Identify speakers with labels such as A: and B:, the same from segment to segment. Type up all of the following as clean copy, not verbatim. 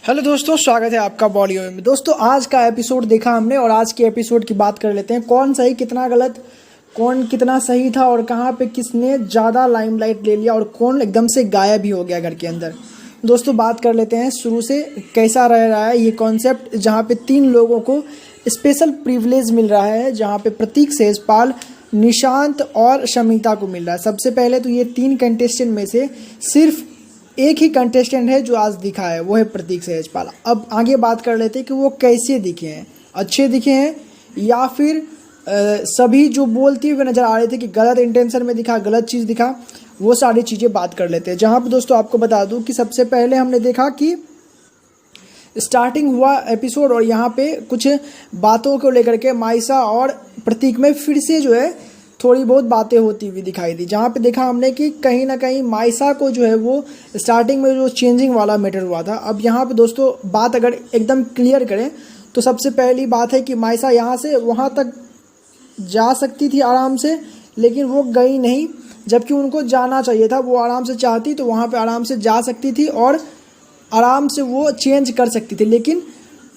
A: Hello दोस्तों, स्वागत है आपका बॉलीवुड में। दोस्तों आज का एपिसोड देखा हमने और आज के एपिसोड की बात कर लेते हैं। कौन सही कितना गलत, कौन कितना सही था और कहाँ पे किसने ज़्यादा लाइमलाइट ले लिया और कौन एकदम से गायब ही हो गया घर के अंदर। दोस्तों बात कर लेते हैं शुरू से, कैसा रह रहा है ये कॉन्सेप्ट जहाँ पे 3 लोगों को स्पेशल प्रिविलेज मिल रहा है, जहाँ पे प्रतीक सेजपाल, निशांत और शमिता को मिल रहा है। सबसे पहले तो ये 3 कंटेस्टेंट में से सिर्फ एक ही कंटेस्टेंट है जो आज दिखा है, वो है प्रतीक सेजपाल। अब आगे बात कर लेते हैं कि वो कैसे दिखे हैं, अच्छे दिखे हैं या फिर सभी जो बोलते हुए नज़र आ रहे थे कि गलत इंटेंशन में दिखा, गलत चीज़ दिखा, वो सारी चीज़ें बात कर लेते हैं। जहाँ पर दोस्तों आपको बता दूं कि सबसे पहले हमने देखा कि स्टार्टिंग हुआ एपिसोड और यहाँ पे कुछ बातों को लेकर के माइसा और प्रतीक में फिर से जो है थोड़ी बहुत बातें होती हुई दिखाई दी। जहाँ पे देखा हमने कि कहीं ना कहीं माइसा को जो है वो स्टार्टिंग में जो चेंजिंग वाला मैटर हुआ था। अब यहाँ पे दोस्तों बात अगर एकदम क्लियर करें तो सबसे पहली बात है कि माइसा यहाँ से वहाँ तक जा सकती थी आराम से, लेकिन वो गई नहीं, जबकि उनको जाना चाहिए था। वो आराम से चाहती तो वहाँ पर आराम से जा सकती थी और आराम से वो चेंज कर सकती थी, लेकिन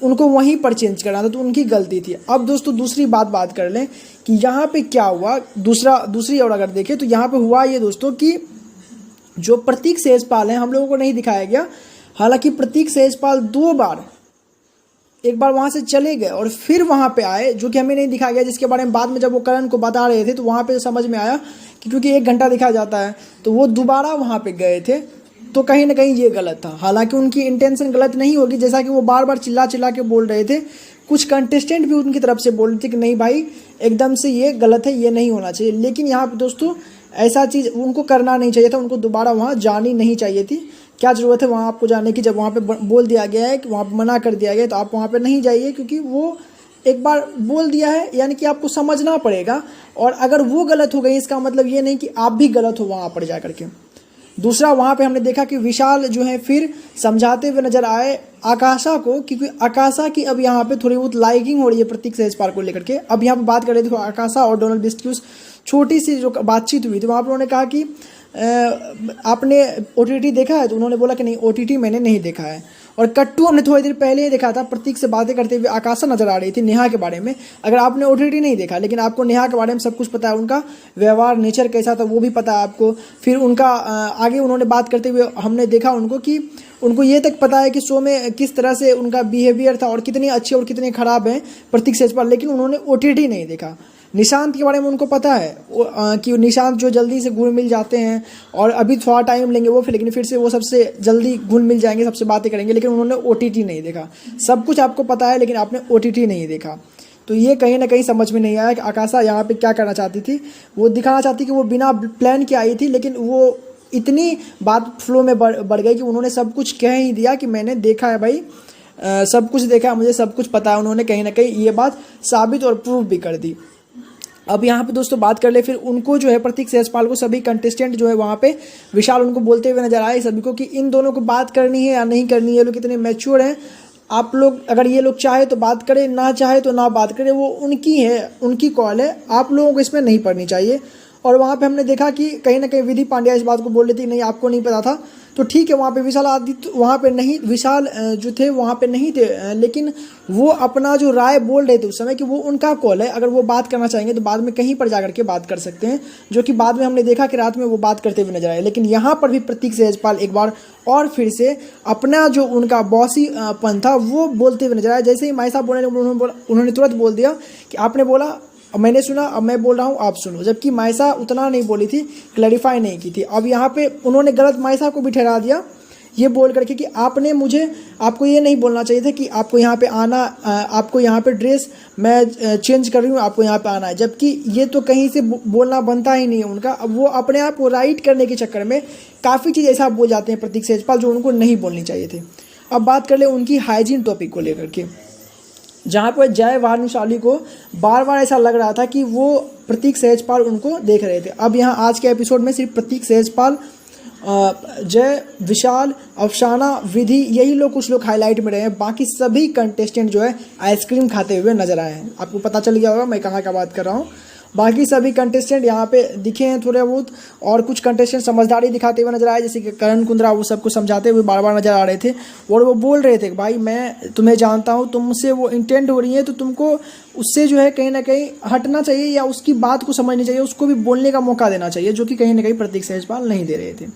A: उनको वहीं पर चेंज करना था, तो उनकी गलती थी। अब दोस्तों दूसरी बात कर लें कि यहाँ पे क्या हुआ। दूसरी ओर अगर देखें तो यहाँ पे हुआ ये दोस्तों कि जो प्रतीक सेजपाल हैं हम लोगों को नहीं दिखाया गया। हालांकि प्रतीक सेजपाल 2 बार, एक बार वहाँ से चले गए और फिर वहाँ पे आए, जो कि हमें नहीं दिखाया गया, जिसके बारे में बाद में जब वो करण को बता रहे थे तो वहाँ पे समझ में आया कि क्योंकि 1 घंटा दिखाया जाता है तो वो दोबारा वहाँ पे गए थे, तो कहीं ना कहीं ये गलत था। हालांकि उनकी इंटेंशन गलत नहीं होगी, जैसा कि वो बार बार चिल्ला के बोल रहे थे। कुछ कंटेस्टेंट भी उनकी तरफ से बोल रहे थे कि नहीं भाई एकदम से ये गलत है, ये नहीं होना चाहिए। लेकिन यहाँ पे दोस्तों ऐसा चीज़ उनको करना नहीं चाहिए था, उनको दोबारा वहाँ जानी नहीं चाहिए थी। क्या ज़रूरत है वहाँ आपको जाने की, जब वहाँ पे बोल दिया गया है कि वहाँ पर मना कर दिया गया, तो आप वहाँ पर नहीं जाइए, क्योंकि वो एक बार बोल दिया है, यानी कि आपको समझना पड़ेगा। और अगर वो गलत हो गई इसका मतलब ये नहीं कि आप भी गलत हो वहाँ पर जा करके। दूसरा वहाँ पे हमने देखा कि विशाल जो है फिर समझाते हुए नजर आए आकाशा को, क्योंकि आकाशा की अब यहाँ पे थोड़ी बहुत लाइकिंग हो रही है प्रतीक सेजपाल को लेकर के। अब यहाँ पे बात कर रहे थे आकाशा और डोनाल्ड बिस्ट की उस छोटी सी जो बातचीत हुई थी, वहाँ पर उन्होंने कहा कि आपने OTT देखा है, तो उन्होंने बोला कि नहीं OTT मैंने नहीं देखा है। और कट्टू हमने थोड़ी देर पहले ही देखा था, प्रतीक से बातें करते हुए आकाशा नजर आ रही थी नेहा के बारे में। अगर आपने OTT नहीं देखा लेकिन आपको नेहा के बारे में सब कुछ पता है, उनका व्यवहार नेचर कैसा था वो भी पता है आपको। फिर उनका आगे उन्होंने बात करते हुए हमने देखा उनको कि उनको ये तक पता है कि शो में किस तरह से उनका बिहेवियर था और कितने अच्छे और कितने खराब हैं प्रतीक सेजपाल, लेकिन उन्होंने OTT नहीं देखा। निशांत के बारे में उनको पता है कि निशांत जो जल्दी से घुल मिल जाते हैं और अभी थोड़ा टाइम लेंगे वो, फिर लेकिन फिर से वो सबसे जल्दी घुल मिल जाएंगे, सबसे बातें करेंगे, लेकिन उन्होंने OTT नहीं देखा। सब कुछ आपको पता है लेकिन आपने OTT नहीं देखा, तो ये कहीं ना कहीं समझ में नहीं आया कि आकाशा यहाँ पे क्या करना चाहती थी। वो दिखाना चाहती कि वो बिना प्लान के आई थी, लेकिन वो इतनी बात फ्लो में बढ़ गई कि उन्होंने सब कुछ कह ही दिया कि मैंने देखा है भाई, सब कुछ देखा है, मुझे सब कुछ पता है। उन्होंने कहीं ना कहीं ये बात साबित और प्रूव भी कर दी। अब यहाँ पे दोस्तों बात कर ले फिर उनको जो है प्रतीक सेजपाल को सभी कंटेस्टेंट जो है वहाँ पे विशाल उनको बोलते हुए नजर आए सभी को कि इन दोनों को बात करनी है या नहीं करनी है, ये लोग कितने मैच्योर हैं। आप लोग अगर ये लोग चाहे तो बात करें, ना चाहे तो ना बात करें, वो उनकी है, उनकी कॉल है, आप लोगों को इसमें नहीं पड़नी चाहिए। और वहाँ पे हमने देखा कि कहीं ना कहीं विधि पांड्या इस बात को बोल रही थी नहीं आपको नहीं पता था, तो ठीक है वहाँ पे विशाल आदित्य वहाँ पे नहीं, विशाल जो थे वहाँ पे नहीं थे, लेकिन वो अपना जो राय बोल रहे थे उस समय कि वो उनका कॉल है, अगर वो बात करना चाहेंगे तो बाद में कहीं पर जाकर के बात कर सकते हैं, जो कि बाद में हमने देखा कि रात में वो बात करते हुए नजर आए। लेकिन यहाँ पर भी प्रतीक सेजपाल एक बार और फिर से अपना जो उनका बॉसी पन था वो बोलते हुए नजर आए। जैसे ही माई साहब बोले उन्होंने तुरंत बोल दिया कि आपने बोला मैंने सुना, अब मैं बोल रहा हूँ आप सुनो, जबकि माइसा उतना नहीं बोली थी, क्लैरिफाई नहीं की थी। अब यहाँ पे उन्होंने गलत माइसा को भी ठहरा दिया ये बोल करके कि आपको ये नहीं बोलना चाहिए था कि आपको यहाँ पे आना, आपको यहाँ पे ड्रेस मैं चेंज कर रही हूँ, आपको यहाँ पे आना है, जबकि ये तो कहीं से बोलना बनता ही नहीं है उनका। अब वो अपने आप को राइट करने के चक्कर में काफ़ी चीज़ ऐसा बोल जाते हैं प्रतीक सेजपाल जो उनको नहीं बोलनी चाहिए थे। अब बात कर ले उनकी हाइजीन टॉपिक को लेकर के, जहाँ पर जय भानुशाली को बार बार ऐसा लग रहा था कि वो प्रतीक सेजपाल उनको देख रहे थे। अब यहाँ आज के एपिसोड में सिर्फ प्रतीक सेजपाल, जय, विशाल, अफसाना, विधि, यही लोग कुछ लोग हाईलाइट में रहे हैं। बाकी सभी कंटेस्टेंट जो है आइसक्रीम खाते हुए नजर आए हैं। आपको पता चल गया होगा मैं कहाँ का बात कर रहा हूँ। बाकी सभी कंटेस्टेंट यहाँ पे दिखे हैं थोड़े बहुत, और कुछ कंटेस्टेंट समझदारी दिखाते हुए नजर आए, जैसे कि करण कुंद्रा वो सबको समझाते हुए बार बार नजर आ रहे थे, और वो बोल रहे थे कि भाई मैं तुम्हें जानता हूँ, तुमसे वो इंटेंट हो रही है, तो तुमको उससे जो है कहीं ना कहीं हटना चाहिए या उसकी बात को समझनी चाहिए, उसको भी बोलने का मौका देना चाहिए, जो कि कहीं ना कहीं प्रतीक सहजपाल नहीं दे रहे थे।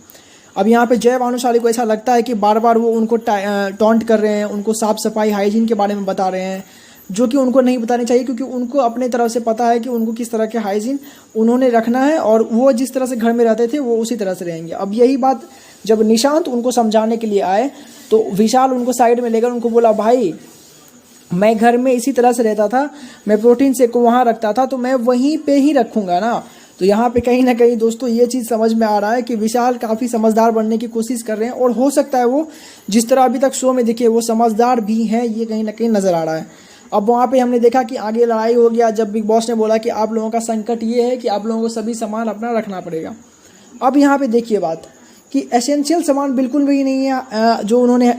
A: अब यहाँ पे जय भानुशाली को ऐसा लगता है कि बार बार वो उनको टॉन्ट कर रहे हैं, उनको साफ सफाई हाइजीन के बारे में बता रहे हैं, जो कि उनको नहीं बतानी चाहिए, क्योंकि उनको अपने तरफ से पता है कि उनको किस तरह के हाइजीन उन्होंने रखना है, और वो जिस तरह से घर में रहते थे वो उसी तरह से रहेंगे। अब यही बात जब निशांत उनको समझाने के लिए आए तो विशाल उनको साइड में लेकर उनको बोला, भाई मैं घर में इसी तरह से रहता था, मैं प्रोटीन शेक को वहाँ रखता था, तो मैं वहीं पे ही रखूँगा ना। तो यहाँ पे कहीं ना कहीं दोस्तों ये चीज़ समझ में आ रहा है कि विशाल काफ़ी समझदार बनने की कोशिश कर रहे हैं, और हो सकता है वो जिस तरह अभी तक शो में दिखे वो समझदार भी हैं, ये कहीं ना कहीं नज़र आ रहा है। अब वहाँ पे हमने देखा कि आगे लड़ाई हो गया जब बिग बॉस ने बोला कि आप लोगों का संकट ये है कि आप लोगों को सभी सामान अपना रखना पड़ेगा। अब यहाँ पे देखिए बात कि एसेंशियल सामान बिल्कुल भी नहीं है, जो उन्होंने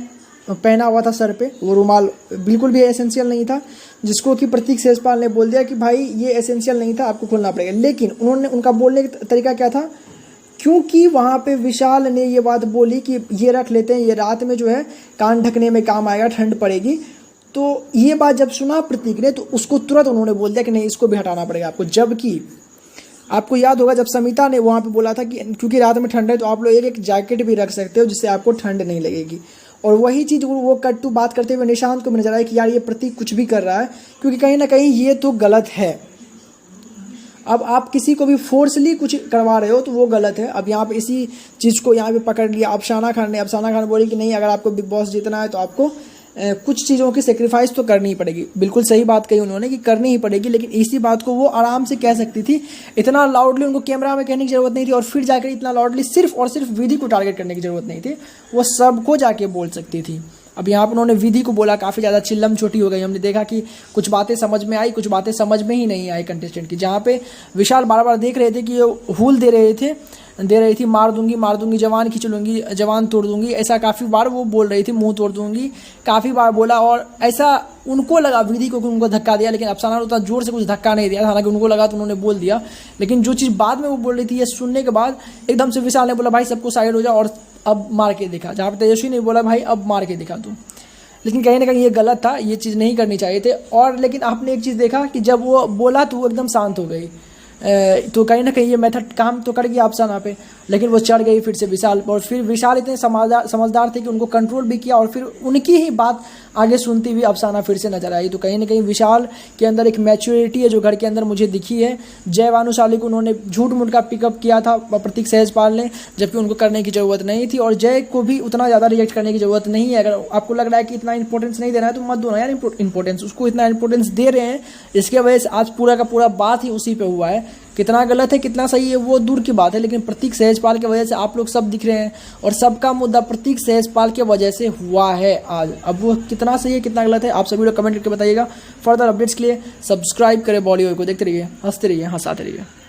A: पहना हुआ था सर पे वो रुमाल बिल्कुल भी एसेंशियल नहीं था, जिसको कि प्रतीक सहजपाल ने बोल दिया कि भाई ये एसेंशियल नहीं था, आपको खोलना पड़ेगा। लेकिन उन्होंने उनका बोलने का तरीका क्या था, क्योंकि वहाँ पे विशाल ने ये बात बोली कि ये रख लेते हैं, ये रात में जो है कान ढकने में काम आएगा, ठंड पड़ेगी। तो ये बात जब सुना प्रतीक ने तो उसको तुरंत उन्होंने बोल दिया कि नहीं इसको भी हटाना पड़ेगा आपको। जबकि आपको याद होगा जब समिता ने वहाँ पे बोला था कि क्योंकि रात में ठंड है तो आप लोग एक जैकेट भी रख सकते हो जिससे आपको ठंड नहीं लगेगी, और वही चीज़ वो कट्टू बात करते हुए निशांत को नजर आया कि यार ये प्रतीक कुछ भी कर रहा है, क्योंकि कहीं ना कहीं ये तो गलत है। अब आप किसी को भी फोर्सली कुछ करवा रहे हो तो वो गलत है। अब यहाँ पे इसी चीज़ को यहाँ पे पकड़ लिया अफसाना खान ने। अफसाना खान बोली कि नहीं अगर आपको बिग बॉस जीतना है तो आपको कुछ चीज़ों की सेक्रीफाइस तो करनी ही पड़ेगी। बिल्कुल सही बात कही उन्होंने कि करनी ही पड़ेगी, लेकिन इसी बात को वो आराम से कह सकती थी, इतना लाउडली उनको कैमरा में कहने की ज़रूरत नहीं थी, और फिर जाकर इतना लाउडली सिर्फ और सिर्फ विधि को टारगेट करने की ज़रूरत नहीं थी, वो सबको जाके बोल सकती थी। अब यहाँ पर उन्होंने विधि को बोला, काफ़ी ज़्यादा चिल्लम चोटी हो गई। हमने देखा कि कुछ बातें समझ में आई, कुछ बातें समझ में ही नहीं आई कंटेस्टेंट की, जहाँ पे विशाल बार बार देख रहे थे कि ये हुल दे रही थी मार दूंगी, जवान खींच लूँगी, जवान तोड़ दूंगी, ऐसा काफ़ी बार वो बोल रही थी, मुंह तोड़ दूंगी, काफ़ी बार बोला, और ऐसा उनको लगा विधि को कि उनको धक्का दिया, लेकिन अफसाना ने उतना जोर से कुछ धक्का नहीं दिया, हालांकि उनको लगा तो उन्होंने बोल दिया। लेकिन जो चीज़ बाद में वो बोल रही थी ये सुनने के बाद एकदम से विशाल ने बोला भाई सबको साइड हो जाओ और अब मार के दिखा, जहाँ पर तेजस्वी ने बोला भाई अब मार के दिखा तू। लेकिन कहीं ना कहीं ये गलत था, ये चीज़ नहीं करनी चाहिए थे। और लेकिन आपने एक चीज़ देखा कि जब वो बोला तो वो एकदम शांत हो गई, तो कहीं ना कहीं ये मेथड काम तो कर गया अफसाना पे, लेकिन वो चढ़ गई फिर से विशाल पर। और फिर विशाल इतने समझदार थे कि उनको कंट्रोल भी किया, और फिर उनकी ही बात आगे सुनती हुई अफसाना फिर से नजर आई। तो कहीं ना कहीं विशाल के अंदर एक मैच्योरिटी है जो घर के अंदर मुझे दिखी है। जय भानुशाली को उन्होंने झूठ मूठ का पिकअप किया था प्रतीक सहजपाल ने, जबकि उनको करने की ज़रूरत नहीं थी, और जय को भी उतना ज़्यादा रिजेक्ट करने की ज़रूरत नहीं है। अगर आपको लग रहा है कि इतना इंपॉर्टेंस नहीं देना है तो मत दो ना यार इंपॉर्टेंस, उसको इतना इंपॉर्टेंस दे रहे हैं, इसके वजह से आज पूरा का पूरा बात ही उसी पे हुआ है। कितना गलत है कितना सही है वो दूर की बात है, लेकिन प्रतीक सहजपाल की वजह से आप लोग सब दिख रहे हैं, और सबका मुद्दा प्रतीक सहजपाल की वजह से हुआ है आज। अब वो कितना सही है कितना गलत है आप सभी लोग कमेंट करके बताइएगा। फर्दर अपडेट्स के लिए सब्सक्राइब करें बॉलीवुड को, देखते रहिए, हंसते रहिए, हंसाते रहिए।